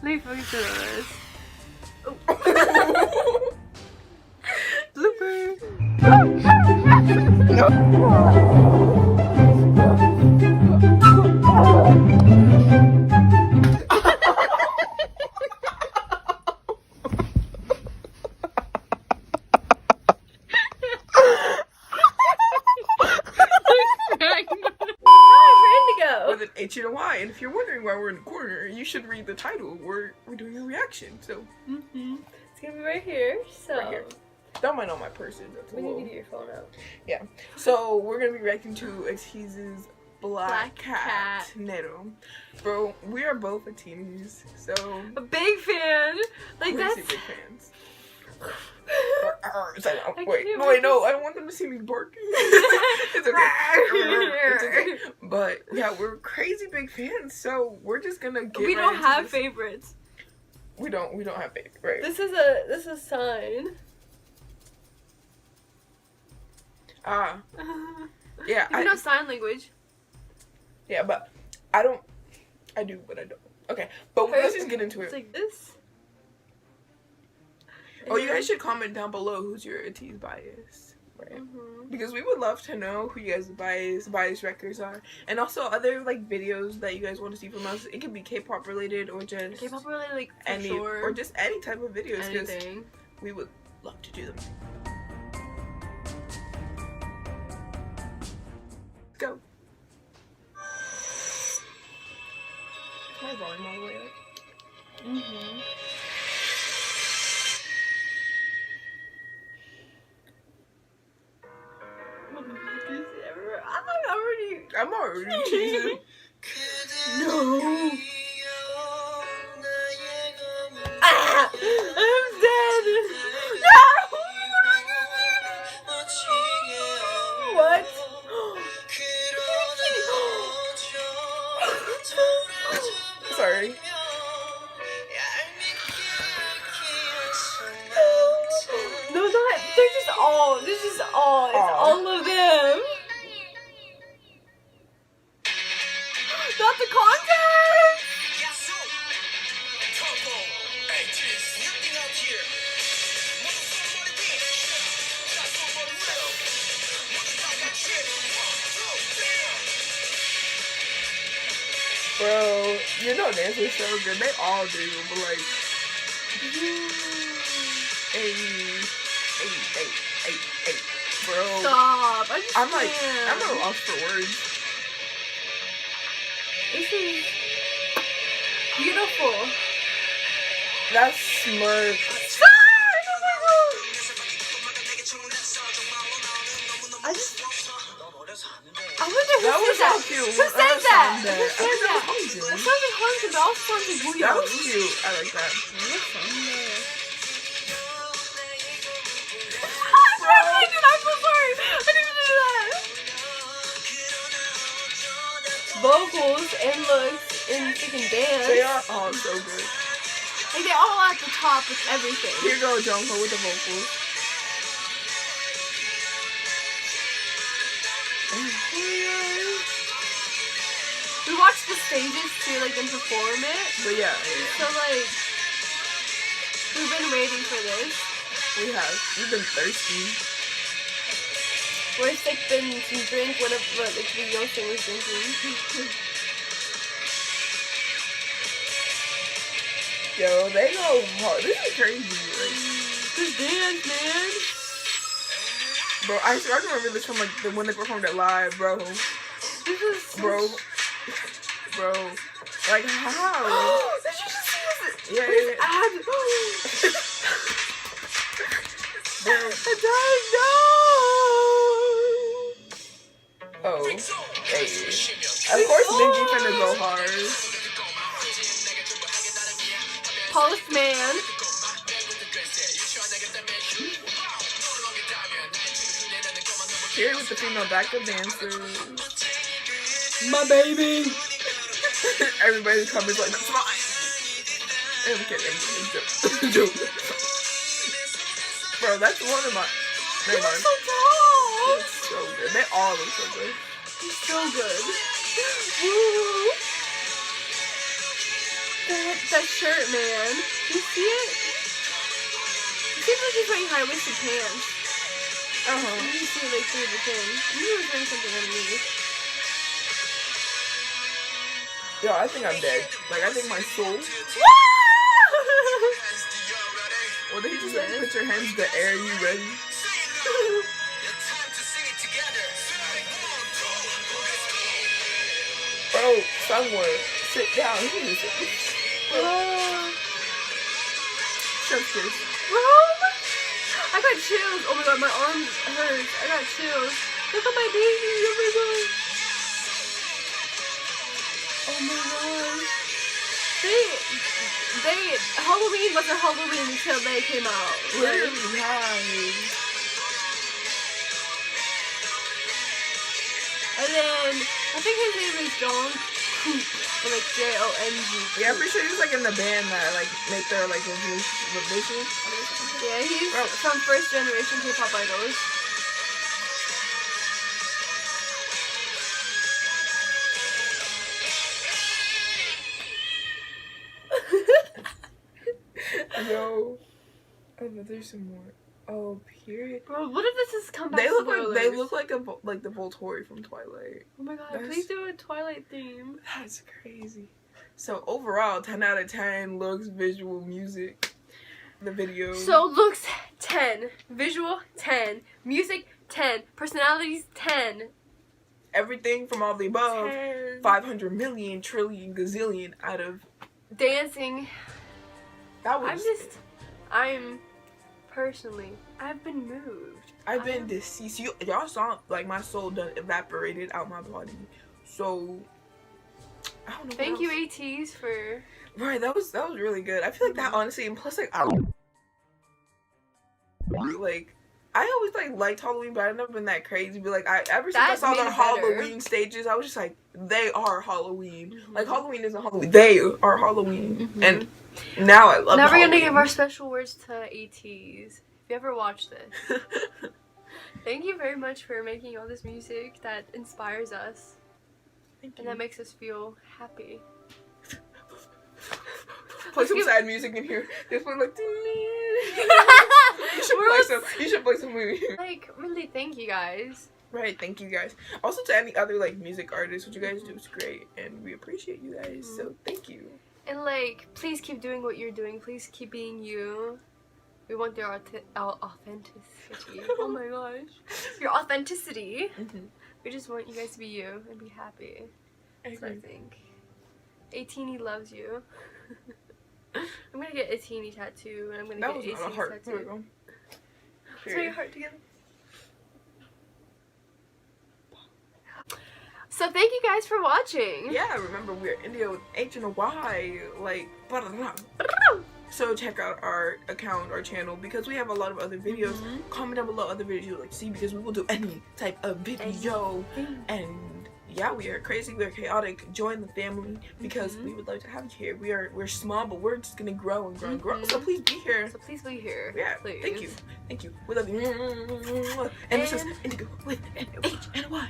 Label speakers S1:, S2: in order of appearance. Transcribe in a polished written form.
S1: Let me focus on this. Oh. Blooper.
S2: No.
S1: With
S2: an H and a Y, and if you're wondering why we're in the corner, you should read the title. We're doing a reaction, so
S1: it's gonna be right here. So
S2: right here. Don't mind all my purses. That's
S1: we need to get your phone out.
S2: Yeah. So we're gonna be reacting to ATEEZ's Black Cat NERO. Bro, we are both ATEEZ, so
S1: a big fan. Like that's
S2: big fans. Wait, no, I don't want them to see me barking. It's okay. It's okay. But yeah, we're crazy big fans, so we're just gonna get
S1: We don't have favorites.
S2: We don't have favorites, right?
S1: This is a sign.
S2: Yeah.
S1: You know sign language.
S2: Yeah, but I do, but I don't. Okay, but let's just get into it.
S1: It's like this.
S2: Oh, you guys should comment down below who's your ATEEZ bias, right? Because we would love to know who you guys' bias records are, and also other like videos that you guys want to see from us. It could be K-pop related or just
S1: K-pop related, like
S2: any,
S1: sure.
S2: or just any type of videos.
S1: Anything.
S2: We would love to do them. Go. Is my volume all the way up? I'm already cheesing.
S1: No. Ah! I'm dead. No. What?
S2: Sorry.
S1: No, not. They're just all. This is all. It's all of them. Not the content!
S2: Bro, you know dance is so good. They all do, but like, hey, bro.
S1: Stop!
S2: I'm a lost for words.
S1: This is beautiful.
S2: That's smart.
S1: I wonder who said that.
S2: So cute.
S1: Who said that? Who said that?
S2: That
S1: sounds like Hunter, but also sounds like William.
S2: That was cute. I like that.
S1: I'm so sorry. I didn't do that. Vocals and looks and freaking dance.
S2: They are all so good.
S1: Like they're all at the top with everything.
S2: Here go Jungkook with the vocals.
S1: We watched the stages too, like them perform it.
S2: But yeah.
S1: So like, we've been waiting for this.
S2: We have. We've been thirsty.
S1: We're sipping some drink, whatever like the Youngster was drinking.
S2: Yo, they go hard. This is crazy. Like,
S1: this dance, man.
S2: Bro, I remember this from like when they performed it live, bro.
S1: This is so
S2: bro. Like how?
S1: Did you just see this?
S2: Yeah. Bro.
S1: I died, no.
S2: Oh. Hey. Of course, Benji finna go hard.
S1: Post man.
S2: Here with the female backup dancers.
S1: My baby.
S2: Everybody's comments like, that's mine. I'm kidding. Joke. Bro, that's one of my.
S1: They're so tall.
S2: It's so good. They all look so good.
S1: It's so good. Woo. that shirt, man. You see it? It seems like he's wearing high-waisted pants. You can see like through the thing. He was wearing something underneath.
S2: Yo, I think I'm dead. Like, I think my soul. What did he just say? Put your hands in the air, you ready? Bro, somewhere. Sit down. Chef's kiss.
S1: Bro, I got chills. Oh my god, my arm hurts. I got chills. Look at my baby. Oh my god. Oh my gosh. Halloween wasn't Halloween until they came out.
S2: Literally, hi.
S1: And then, I think his name is John Coop, or like J-O-N-G.
S2: Yeah, I'm pretty sure he was like in the band that like make their like revision.
S1: Yeah, he's from first generation K-pop idols.
S2: No. Oh, but there's some more. Oh, period.
S1: Bro, what if this is comeback spoilers?
S2: They look like the Volturi from Twilight.
S1: Oh my god, please do a Twilight theme.
S2: That's crazy. So overall, 10 out of 10 looks, visual, music, the video.
S1: So looks 10, visual 10, music 10, personalities 10.
S2: Everything from all the above.
S1: 10.
S2: 500 million, trillion, gazillion out of
S1: dancing.
S2: That was.
S1: I've been moved.
S2: I've been deceased. Y'all saw like my soul done evaporated out my body. So I don't know.
S1: Thank you, ATEEZ, for.
S2: Right, that was really good. I feel like that honestly, and plus like I always like liked Halloween, but I've never been that crazy. But like ever since I saw the Halloween stages, I was just like, they are Halloween. Like Halloween isn't Halloween. They are Halloween, and now I love.
S1: Now we're
S2: Halloween.
S1: gonna give our special words to ATEEZ. If you ever watch this, thank you very much for making all this music that inspires us.
S2: Thank you.
S1: And that makes us feel happy.
S2: Play some sad music in here. Just play like. You should play some movie.
S1: Like, really, thank you guys.
S2: Right, thank you guys. Also to any other like music artists, what you guys do is great, and we appreciate you guys. So thank you.
S1: And like, please keep doing what you're doing. Please keep being you. We want your authenticity. Oh my gosh, your authenticity. We just want you guys to be you and be happy. So I think ATEEZ loves you. I'm gonna get a teeny tattoo, and I'm gonna get ATEEZ tattoo.
S2: There we go.
S1: Let's put your heart together. So thank you guys for watching.
S2: Yeah, remember we're India with H and a Y, like. So check out our account, our channel, because we have a lot of other videos. Comment down below other videos you like to see, because we will do any type of video. And yeah, we are crazy, we are chaotic. Join the family, because we would love to have you here. We're small, but we're just gonna grow and grow and grow. So please be here.
S1: So please be here.
S2: Yeah,
S1: please.
S2: Thank you. We love you. And this is indHYgo with an H and a Y.